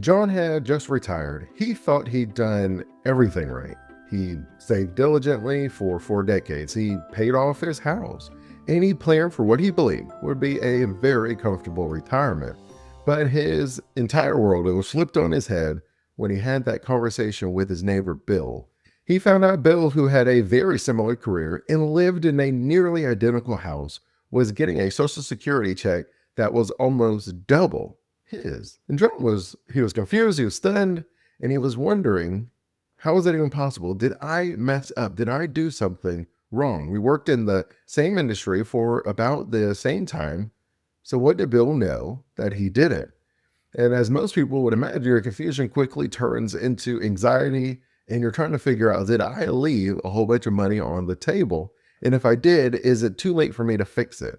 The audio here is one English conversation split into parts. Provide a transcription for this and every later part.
John had just retired. He thought he'd done everything right. He saved diligently for 4 decades. He paid off his house, and he planned for what he believed would be a very comfortable retirement. But his entire world was flipped on his head when he had that conversation with his neighbor Bill. He found out Bill, who had a very similar career and lived in a nearly identical house, was getting a Social Security check that was almost double his. And he was confused, he was stunned, and he was wondering, how is that even possible? Did I mess up? Did I do something wrong? We worked in the same industry for about the same time. So what did Bill know that he didn't? And as most people would imagine, your confusion quickly turns into anxiety, and you're trying to figure out, did I leave a whole bunch of money on the table? And if I did, is it too late for me to fix it?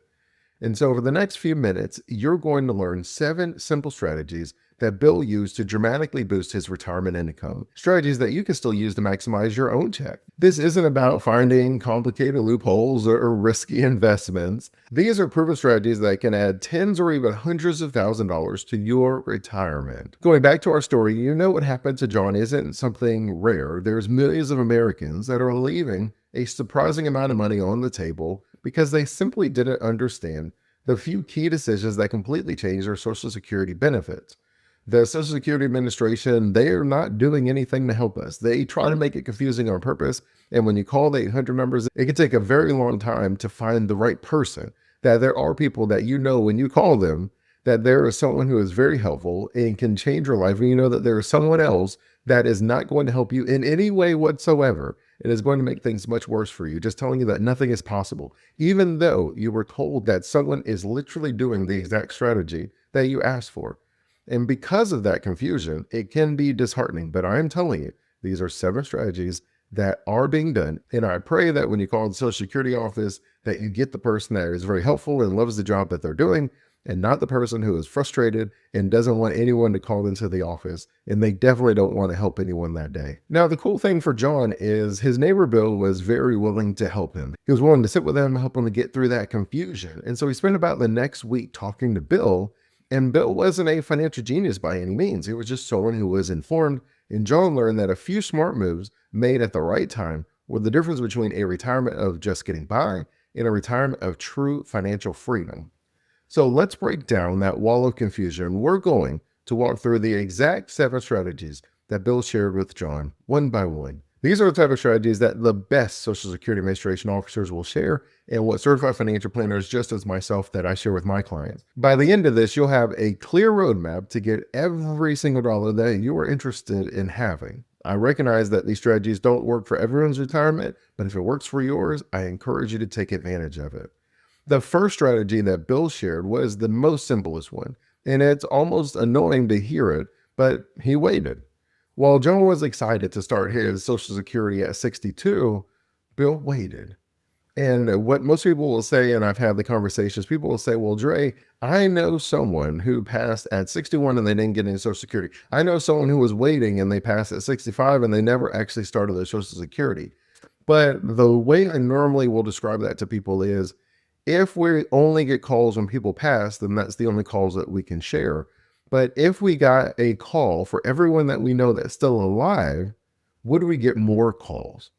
And so, over the next few minutes, you're going to learn 7 simple strategies that Bill used to dramatically boost his retirement income. Strategies that you can still use to maximize your own check. This isn't about finding complicated loopholes or risky investments. These are proven strategies that can add tens or even hundreds of $1,000s to your retirement. Going back to our story, you know what happened to John isn't something rare. There's millions of Americans that are leaving a surprising amount of money on the table because they simply didn't understand the few key decisions that completely changed their Social Security benefits. The Social Security Administration, they are not doing anything to help us. They try to make it confusing on purpose. And when you call the 800 numbers, it can take a very long time to find the right person. That there are people that you know when you call them, that there is someone who is very helpful and can change your life. And you know that there is someone else that is not going to help you in any way whatsoever. It is going to make things much worse for you, just telling you that nothing is possible, even though you were told that someone is literally doing the exact strategy that you asked for. And because of that confusion, it can be disheartening. But I'm telling you, these are 7 strategies that are being done. And I pray that when you call the Social Security office, that you get the person that is very helpful and loves the job that they're doing, and not the person who is frustrated and doesn't want anyone to call into the office. And they definitely don't want to help anyone that day. Now, the cool thing for John is his neighbor Bill was very willing to help him. He was willing to sit with him, help him to get through that confusion. And so he spent about the next week talking to Bill. And Bill wasn't a financial genius by any means. He was just someone who was informed. And John learned that a few smart moves made at the right time were the difference between a retirement of just getting by and a retirement of true financial freedom. So let's break down that wall of confusion. We're going to walk through the exact 7 strategies that Bill shared with John, one by one. These are the type of strategies that the best Social Security Administration officers will share, and what certified financial planners, just as myself, that I share with my clients. By the end of this, you'll have a clear roadmap to get every single dollar that you are interested in having. I recognize that these strategies don't work for everyone's retirement, but if it works for yours, I encourage you to take advantage of it. The first strategy that Bill shared was the most simplest one, and it's almost annoying to hear it, but he waited. While John was excited to start his Social Security at 62, Bill waited. And what most people will say, and I've had the conversations, people will say, well, Dre, I know someone who passed at 61 and they didn't get any Social Security. I know someone who was waiting and they passed at 65 and they never actually started their Social Security. But the way I normally will describe that to people is, if we only get calls when people pass, then that's the only calls that we can share. But if we got a call for everyone that we know that's still alive, would we get more calls?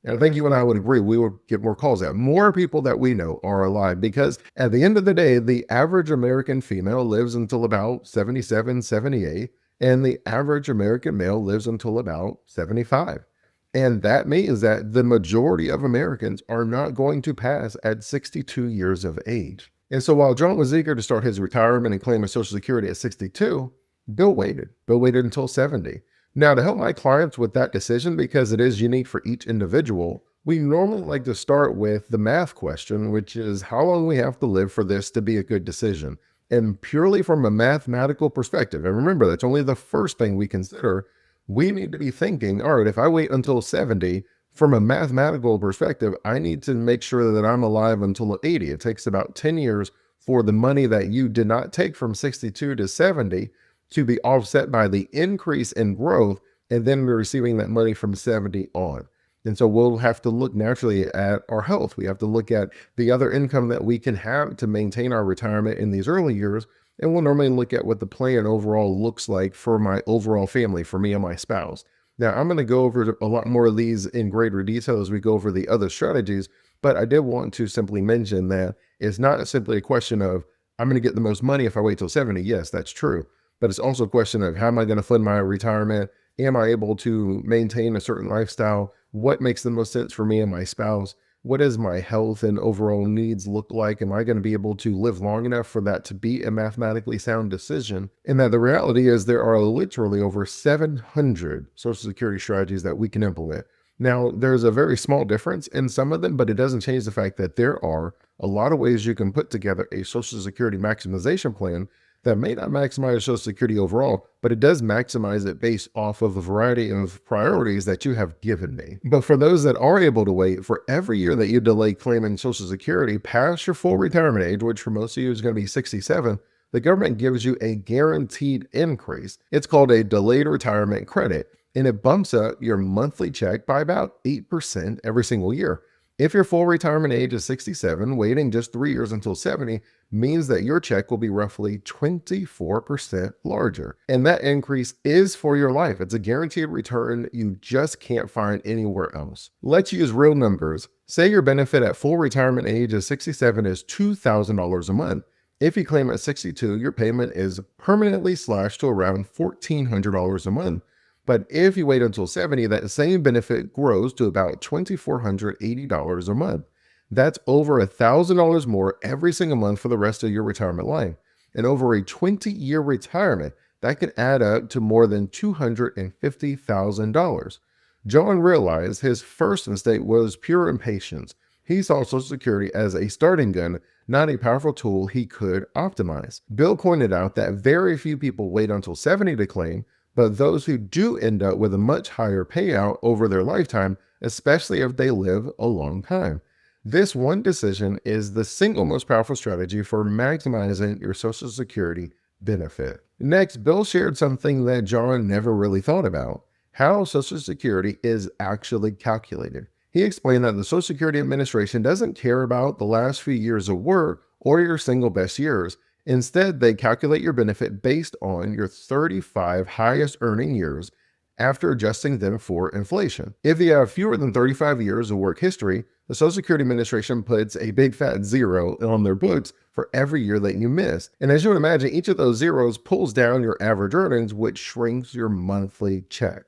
And I think you and I would agree, we would get more calls out. More people that we know are alive, because at the end of the day, the average American female lives until about 77, 78, and the average American male lives until about 75. And that means that the majority of Americans are not going to pass at 62 years of age. And so while John was eager to start his retirement and claim his Social Security at 62, Bill waited. Bill waited until 70. Now, to help my clients with that decision, because it is unique for each individual, we normally like to start with the math question, which is how long we have to live for this to be a good decision. And purely from a mathematical perspective, and remember, that's only the first thing we consider, we need to be thinking, all right, if I wait until 70, from a mathematical perspective, I need to make sure that I'm alive until 80. It takes about 10 years for the money that you did not take from 62 to 70 to be offset by the increase in growth, and then we're receiving that money from 70 on. And so we'll have to look naturally at our health. We have to look at the other income that we can have to maintain our retirement in these early years. And we'll normally look at what the plan overall looks like for my overall family, for me and my spouse. Now, I'm going to go over a lot more of these in greater detail as we go over the other strategies, but I did want to simply mention that it's not simply a question of, I'm going to get the most money if I wait till 70. Yes, that's true. But it's also a question of, how am I going to fund my retirement? Am I able to maintain a certain lifestyle? What makes the most sense for me and my spouse? What does my health and overall needs look like? Am I going to be able to live long enough for that to be a mathematically sound decision? And that the reality is there are literally over 700 Social Security strategies that we can implement. Now, there's a very small difference in some of them, but it doesn't change the fact that there are a lot of ways you can put together a Social Security maximization plan that may not maximize Social Security overall, but it does maximize it based off of a variety of priorities that you have given me. But for those that are able to wait, for every year that you delay claiming Social Security past your full retirement age, which for most of you is going to be 67, the government gives you a guaranteed increase. It's called a delayed retirement credit, and it bumps up your monthly check by about 8% every single year. If your full retirement age is 67, waiting just 3 years until 70 means that your check will be roughly 24% larger. And that increase is for your life. It's a guaranteed return you just can't find anywhere else. Let's use real numbers. Say your benefit at full retirement age of 67 is $2,000 a month. If you claim at 62, your payment is permanently slashed to around $1,400 a month. But if you wait until 70, that same benefit grows to about $2,480 a month. That's over $1,000 more every single month for the rest of your retirement life. And over a 20-year retirement, that could add up to more than $250,000. John realized his first mistake was pure impatience. He saw Social Security as a starting gun, not a powerful tool he could optimize. Bill pointed out that very few people wait until 70 to claim, but those who do end up with a much higher payout over their lifetime, especially if they live a long time. This one decision is the single most powerful strategy for maximizing your Social Security benefit. Next, Bill shared something that John never really thought about: how Social Security is actually calculated. He explained that the Social Security Administration doesn't care about the last few years of work or your single best years. Instead, they calculate your benefit based on your 35 highest earning years after adjusting them for inflation. If you have fewer than 35 years of work history, the Social Security Administration puts a big fat zero on their books for every year that you miss. And as you would imagine, each of those zeros pulls down your average earnings, which shrinks your monthly check.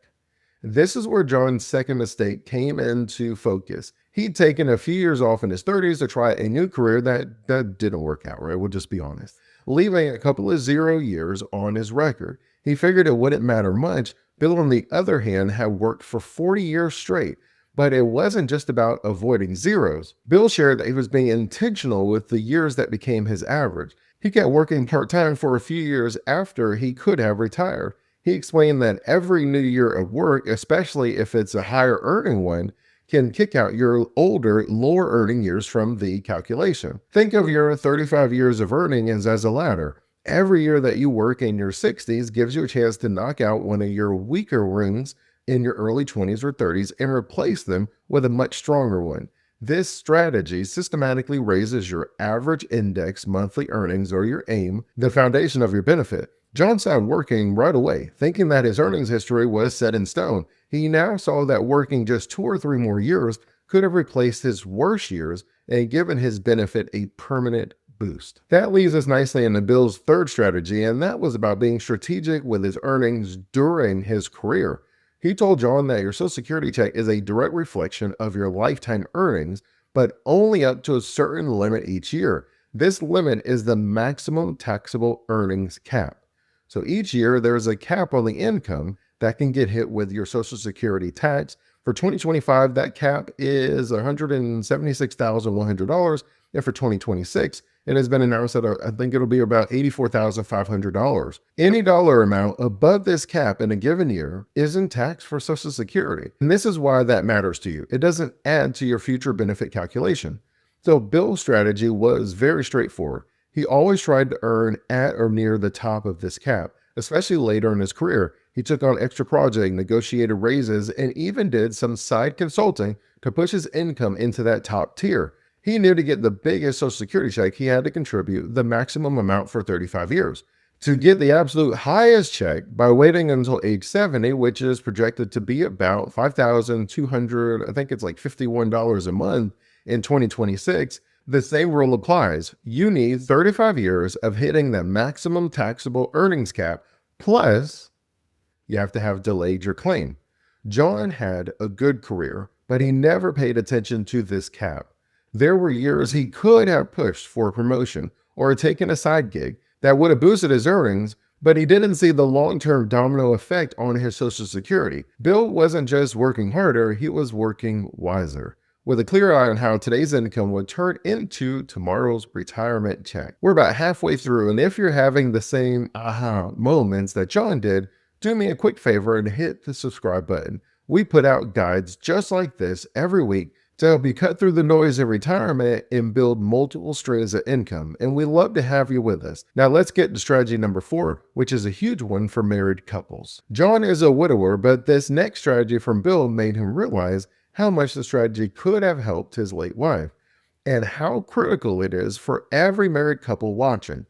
This is where John's second mistake came into focus. He'd taken a few years off in his 30s to try a new career that didn't work out, right? We'll just be honest. Leaving a couple of 0 years on his record. He figured it wouldn't matter much. Bill, on the other hand, had worked for 40 years straight, but it wasn't just about avoiding zeros. Bill shared that he was being intentional with the years that became his average. He kept working part-time for a few years after he could have retired. He explained that every new year of work, especially if it's a higher earning one, can kick out your older, lower earning years from the calculation. Think of your 35 years of earnings as a ladder. Every year that you work in your 60s gives you a chance to knock out one of your weaker rings in your early 20s or 30s and replace them with a much stronger one. This strategy systematically raises your average index monthly earnings, or your AIM, the foundation of your benefit. John started working right away, thinking that his earnings history was set in stone. He now saw that working just 2 or 3 more years could have replaced his worst years and given his benefit a permanent boost. That leads us nicely into Bill's third strategy, and that was about being strategic with his earnings during his career. He told John that your Social Security check is a direct reflection of your lifetime earnings, but only up to a certain limit each year. This limit is the maximum taxable earnings cap. So each year there's a cap on the income that can get hit with your Social Security tax. For 2025, that cap is $176,100. And for 2026, it has been announced that I think it'll be about $84,500. Any dollar amount above this cap in a given year isn't taxed for Social Security. And this is why that matters to you. It doesn't add to your future benefit calculation. So Bill's strategy was very straightforward. He always tried to earn at or near the top of this cap, especially later in his career. He took on extra projects, negotiated raises, and even did some side consulting to push his income into that top tier. He knew to get the biggest Social Security check, he had to contribute the maximum amount for 35 years. To get the absolute highest check by waiting until age 70, which is projected to be about $5,200, I think it's like $51 a month in 2026, the same rule applies. You need 35 years of hitting the maximum taxable earnings cap, plus you have to have delayed your claim. John had a good career, but he never paid attention to this cap. There were years he could have pushed for a promotion or taken a side gig that would have boosted his earnings, but he didn't see the long-term domino effect on his Social Security. Bill wasn't just working harder, he was working wiser, with a clear eye on how today's income would turn into tomorrow's retirement check. We're about halfway through, and if you're having the same aha moments that John did, do me a quick favor and hit the subscribe button. We put out guides just like this every week to help you cut through the noise in retirement and build multiple streams of income, and we love to have you with us. Now let's get to strategy number 4, which is a huge one for married couples. John is a widower, but this next strategy from Bill made him realize how much the strategy could have helped his late wife, and how critical it is for every married couple watching.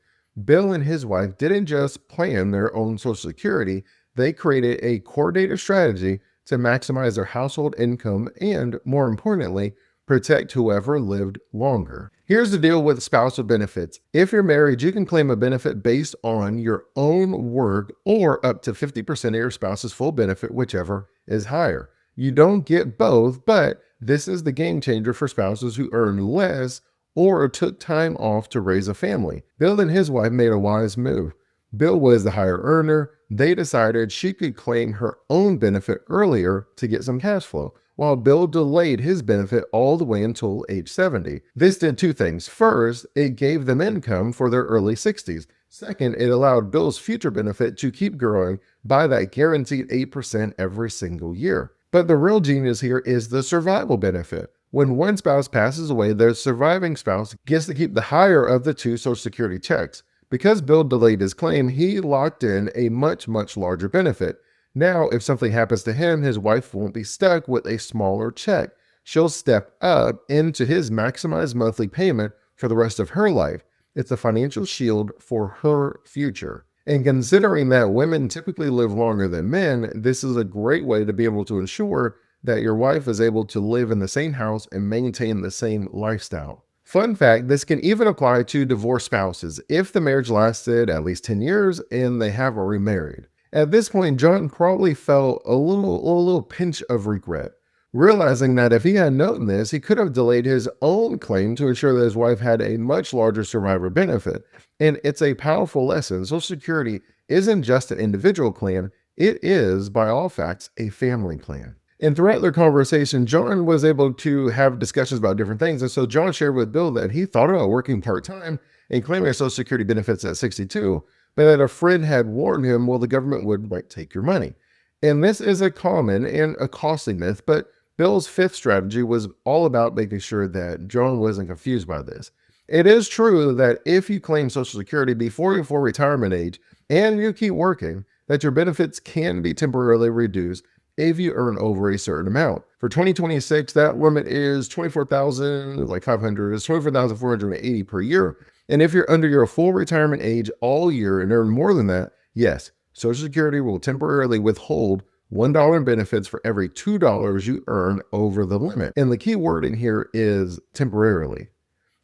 Bill and his wife didn't just plan their own Social Security, they created a coordinated strategy to maximize their household income and, more importantly, protect whoever lived longer. Here's the deal with spousal benefits. If you're married, you can claim a benefit based on your own work or up to 50% of your spouse's full benefit, whichever is higher. You don't get both, but this is the game changer for spouses who earn less or took time off to raise a family. Bill and his wife made a wise move. Bill was the higher earner. They decided she could claim her own benefit earlier to get some cash flow, while Bill delayed his benefit all the way until age 70. This did two things. First, it gave them income for their early 60s. Second, it allowed Bill's future benefit to keep growing by that guaranteed 8% every single year. But the real genius here is the survival benefit. When one spouse passes away, the surviving spouse gets to keep the higher of the two Social Security checks. Because Bill delayed his claim, he locked in a much larger benefit. Now, if something happens to him, his wife won't be stuck with a smaller check. She'll step up into his maximized monthly payment for the rest of her life. It's a financial shield for her future. And considering that women typically live longer than men, this is a great way to be able to ensure that your wife is able to live in the same house and maintain the same lifestyle. Fun fact, this can even apply to divorced spouses if the marriage lasted at least 10 years and they haven't remarried. At this point, John probably felt a little pinch of regret, realizing that if he had known this, he could have delayed his own claim to ensure that his wife had a much larger survivor benefit. And it's a powerful lesson. Social Security isn't just an individual plan, it is, by all facts, a family plan. And throughout their conversation, John was able to have discussions about different things. And so John shared with Bill that he thought about working part-time and claiming Social Security benefits at 62, but that a friend had warned him, well, the government would take your money. And this is a common and a costly myth, but Bill's fifth strategy was all about making sure that John wasn't confused by this. It is true that if you claim Social Security before your full retirement age and you keep working, that your benefits can be temporarily reduced if you earn over a certain amount. For 2026, that limit is $24,500, is $24,480 per year. And if you're under your full retirement age all year and earn more than that, yes, Social Security will temporarily withhold $1 in benefits for every $2 you earn over the limit. And the key word in here is temporarily.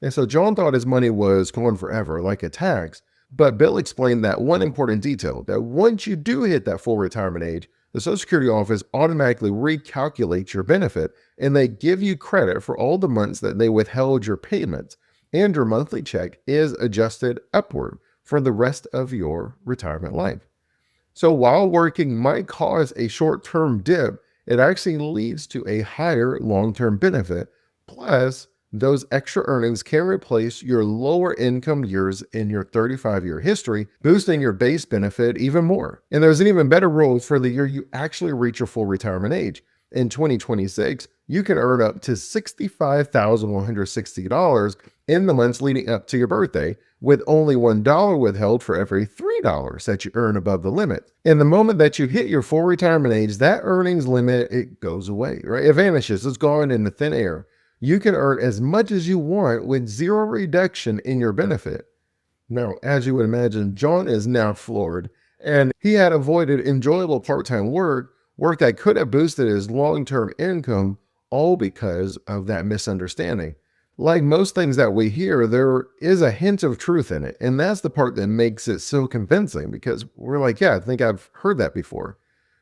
And so John thought his money was gone forever, like a tax. But Bill explained that one important detail, that once you do hit that full retirement age, the Social Security office automatically recalculates your benefit, and they give you credit for all the months that they withheld your payments, and your monthly check is adjusted upward for the rest of your retirement life. So while working might cause a short-term dip, it actually leads to a higher long-term benefit. Plus, those extra earnings can replace your lower income years in your 35-year history, boosting your base benefit even more. And there's an even better rule for the year you actually reach your full retirement age. In 2026, you can earn up to $65,160 in the months leading up to your birthday, with only $1 withheld for every $3 that you earn above the limit. And the moment that you hit your full retirement age, that earnings limit, it goes away, right? It vanishes, it's gone into thin air. You can earn as much as you want with zero reduction in your benefit. Now, as you would imagine, John is now floored, and he had avoided enjoyable part-time work that could have boosted his long-term income, all because of that misunderstanding. Like most things that we hear, there is a hint of truth in it, and that's the part that makes it so convincing, because we're like, yeah, I think I've heard that before.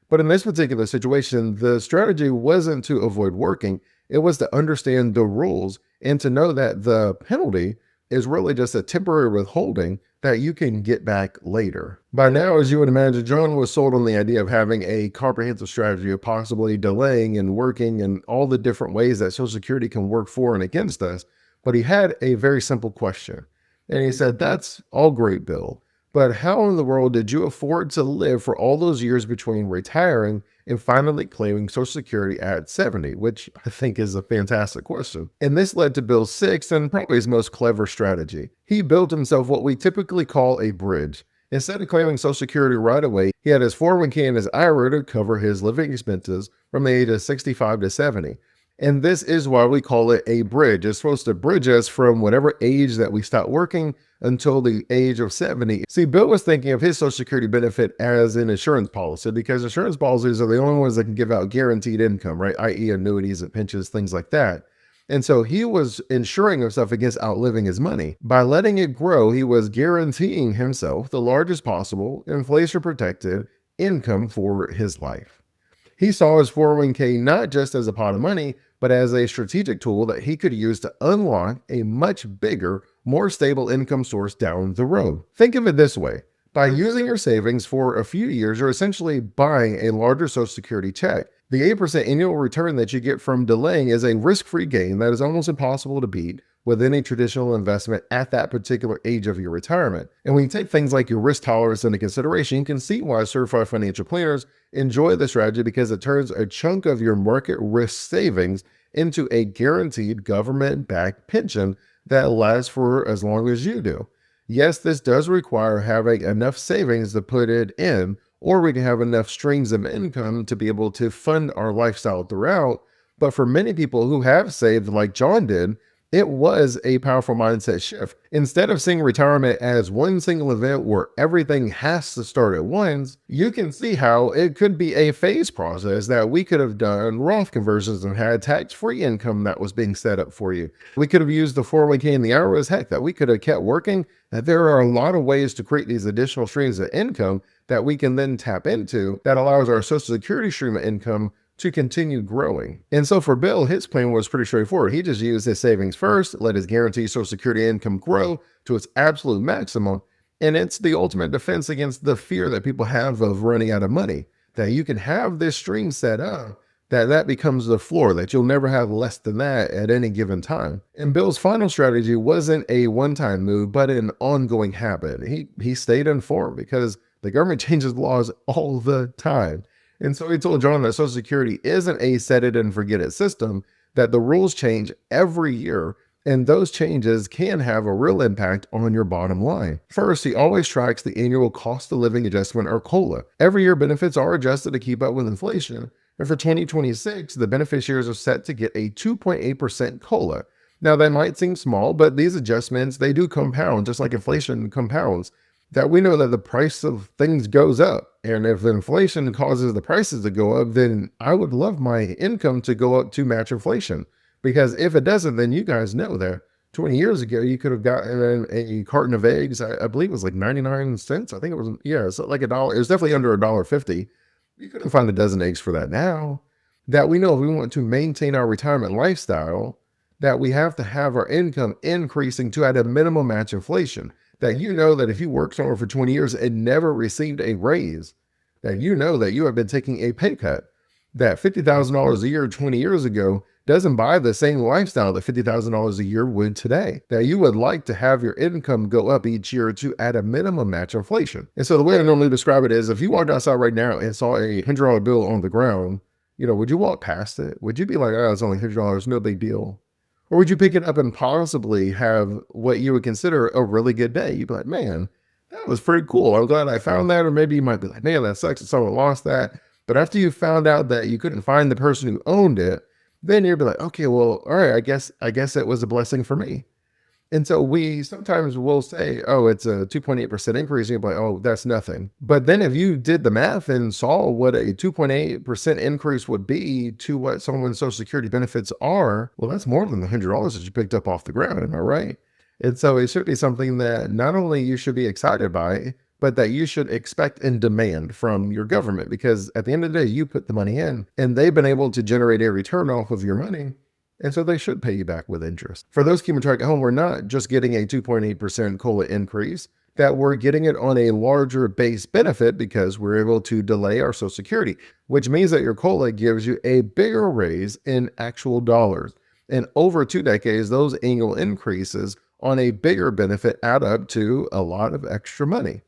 But in this particular situation, the strategy wasn't to avoid working, it was to understand the rules and to know that the penalty is really just a temporary withholding that you can get back later. By now, as you would imagine, John was sold on the idea of having a comprehensive strategy of possibly delaying and working and all the different ways that Social Security can work for and against us. But he had a very simple question. And he said, "That's all great, Bill. But how in the world did you afford to live for all those years between retiring and finally claiming Social Security at 70?" Which I think is a fantastic question. And this led to Bill's sixth and probably his most clever strategy. He built himself what we typically call a bridge. Instead of claiming Social Security right away, he had his 401k and his IRA to cover his living expenses from the age of 65 to 70. And this is why we call it a bridge. It's supposed to bridge us from whatever age that we stop working until the age of 70. See, Bill was thinking of his Social Security benefit as an insurance policy, because insurance policies are the only ones that can give out guaranteed income, right? i.e. annuities and pensions, things like that. And so he was insuring himself against outliving his money. By letting it grow, he was guaranteeing himself the largest possible inflation protected income for his life. He saw his 401k not just as a pot of money, but as a strategic tool that he could use to unlock a much bigger, more stable income source down the road. Think of it this way. By using your savings for a few years, you're essentially buying a larger Social Security check. The 8% annual return that you get from delaying is a risk-free gain that is almost impossible to beat with any traditional investment at that particular age of your retirement. And when you take things like your risk tolerance into consideration, you can see why certified financial planners enjoy the strategy, because it turns a chunk of your market risk savings into a guaranteed government-backed pension that lasts for as long as you do. Yes, this does require having enough savings to put it in, or we can have enough streams of income to be able to fund our lifestyle throughout. But for many people who have saved like John did, it was a powerful mindset shift. Instead of seeing retirement as one single event where everything has to start at once, you can see how it could be a phase process, that we could have done Roth conversions and had tax-free income that was being set up for you. We could have used the 401k and the IRAs, heck, that we could have kept working. That there are a lot of ways to create these additional streams of income that we can then tap into that allows our Social Security stream of income to continue growing. And so for Bill, his plan was pretty straightforward. He just used his savings first, let his guaranteed Social Security income grow to its absolute maximum. And it's the ultimate defense against the fear that people have of running out of money, that you can have this stream set up, that becomes the floor, that you'll never have less than that at any given time. And Bill's final strategy wasn't a one-time move, but an ongoing habit. He stayed informed because the government changes laws all the time. And so he told John that Social Security isn't a set it and forget it system, that the rules change every year, and those changes can have a real impact on your bottom line. First, he always tracks the annual cost of living adjustment, or COLA. Every year, benefits are adjusted to keep up with inflation, and for 2026, the beneficiaries are set to get a 2.8% COLA. Now, that might seem small, but these adjustments, they do compound, just like inflation compounds. That we know that the price of things goes up. And if inflation causes the prices to go up, then I would love my income to go up to match inflation. Because if it doesn't, then you guys know that 20 years ago, you could have gotten a carton of eggs. I believe it was like 99 cents. I think it was, yeah, it's like $1. It was definitely under $1.50. You couldn't find a dozen eggs for that now. That we know if we want to maintain our retirement lifestyle, that we have to have our income increasing to at a minimum match inflation. That you know that if you worked somewhere for 20 years and never received a raise, that you know that you have been taking a pay cut. That $50,000 a year 20 years ago doesn't buy the same lifestyle that $50,000 a year would today. That you would like to have your income go up each year to at a minimum match inflation. And so the way I normally describe it is, if you walked outside right now and saw a $100 bill on the ground, would you walk past it? Would you be like, oh, it's only $100, no big deal? Or would you pick it up and possibly have what you would consider a really good day? You'd be like, man, that was pretty cool. I'm glad I found that. Or maybe you might be like, man, that sucks that someone lost that. But after you found out that you couldn't find the person who owned it, then you'll be like, okay, well, all right, I guess it was a blessing for me. And so we sometimes will say, oh, it's a 2.8% increase. And you're like, oh, that's nothing. But then if you did the math and saw what a 2.8% increase would be to what someone's Social Security benefits are, well, that's more than the $100 that you picked up off the ground. Am I right? And so it should be something that not only you should be excited by, but that you should expect and demand from your government, because at the end of the day, you put the money in and they've been able to generate a return off of your money. And so they should pay you back with interest. For those keeping track at home, we're not just getting a 2.8% COLA increase, that we're getting it on a larger base benefit because we're able to delay our Social Security, which means that your COLA gives you a bigger raise in actual dollars. And over 2 decades, those annual increases on a bigger benefit add up to a lot of extra money.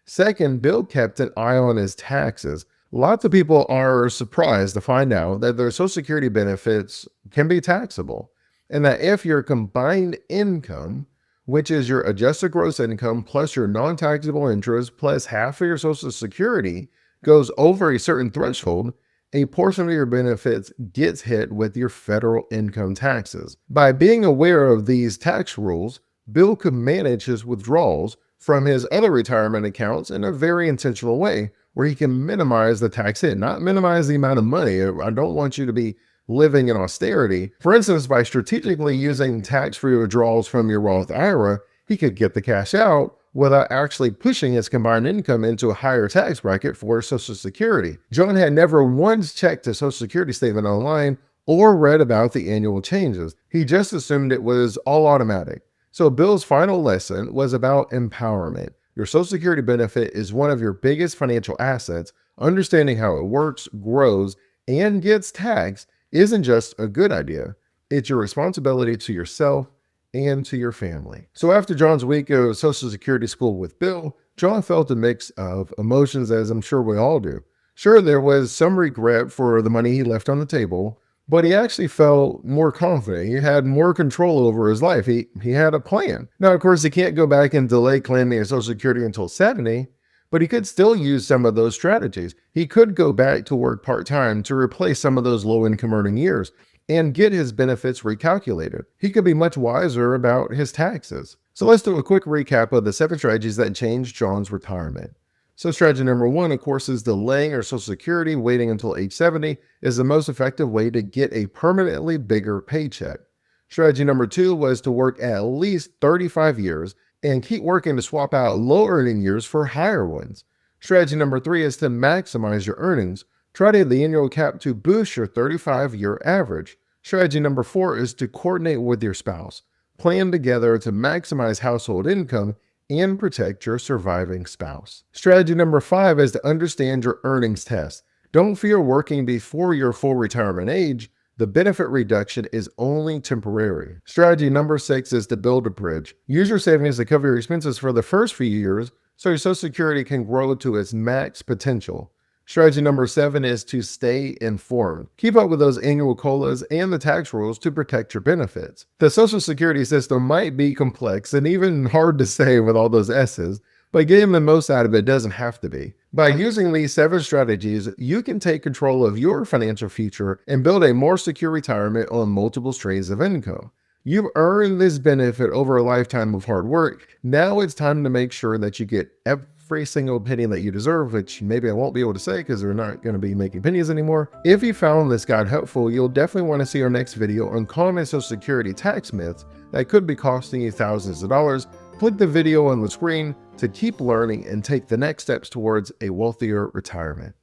Second, Bill kept an eye on his taxes. Lots of people are surprised to find out that their Social Security benefits can be taxable, and that if your combined income, which is your adjusted gross income plus your non-taxable interest plus half of your Social Security, goes over a certain threshold, a portion of your benefits gets hit with your federal income taxes. By being aware of these tax rules, Bill could manage his withdrawals from his other retirement accounts in a very intentional way, where he can minimize the tax hit, not minimize the amount of money. I don't want you to be living in austerity. For instance, by strategically using tax-free withdrawals from your Roth IRA, he could get the cash out without actually pushing his combined income into a higher tax bracket for Social Security. John had never once checked his Social Security statement online or read about the annual changes. He just assumed it was all automatic. So Bill's final lesson was about empowerment. Your Social Security benefit is one of your biggest financial assets. Understanding how it works, grows, and gets taxed isn't just a good idea. It's your responsibility to yourself and to your family. So after John's week of Social Security school with Bill, John felt a mix of emotions, as I'm sure we all do. Sure, there was some regret for the money he left on the table, but he actually felt more confident. He had more control over his life. He had a plan. Now, of course, he can't go back and delay claiming his Social Security until 70, but he could still use some of those strategies. He could go back to work part-time to replace some of those low-income earning years and get his benefits recalculated. He could be much wiser about his taxes. So let's do a quick recap of the 7 strategies that changed John's retirement. So strategy number 1, of course, is delaying your Social Security. Waiting until age 70 is the most effective way to get a permanently bigger paycheck. Strategy number 2 was to work at least 35 years and keep working to swap out low earning years for higher ones. Strategy number 3 is to maximize your earnings. Try to hit the annual cap to boost your 35-year average. Strategy number 4 is to coordinate with your spouse. Plan together to maximize household income and protect your surviving spouse. Strategy number 5 is to understand your earnings test. Don't fear working before your full retirement age. The benefit reduction is only temporary. Strategy number 6 is to build a bridge. Use your savings to cover your expenses for the first few years so your Social Security can grow to its max potential. Strategy number 7 is to stay informed. Keep up with those annual COLAs and the tax rules to protect your benefits. The Social Security system might be complex and even hard to say with all those S's, but getting the most out of it doesn't have to be. By using these 7 strategies, you can take control of your financial future and build a more secure retirement on multiple streams of income. You've earned this benefit over a lifetime of hard work. Now it's time to make sure that you get every single penny that you deserve, which maybe I won't be able to say because we're not going to be making pennies anymore. If you found this guide helpful, you'll definitely want to see our next video on common Social Security tax myths that could be costing you thousands of dollars. Click the video on the screen to keep learning and take the next steps towards a wealthier retirement.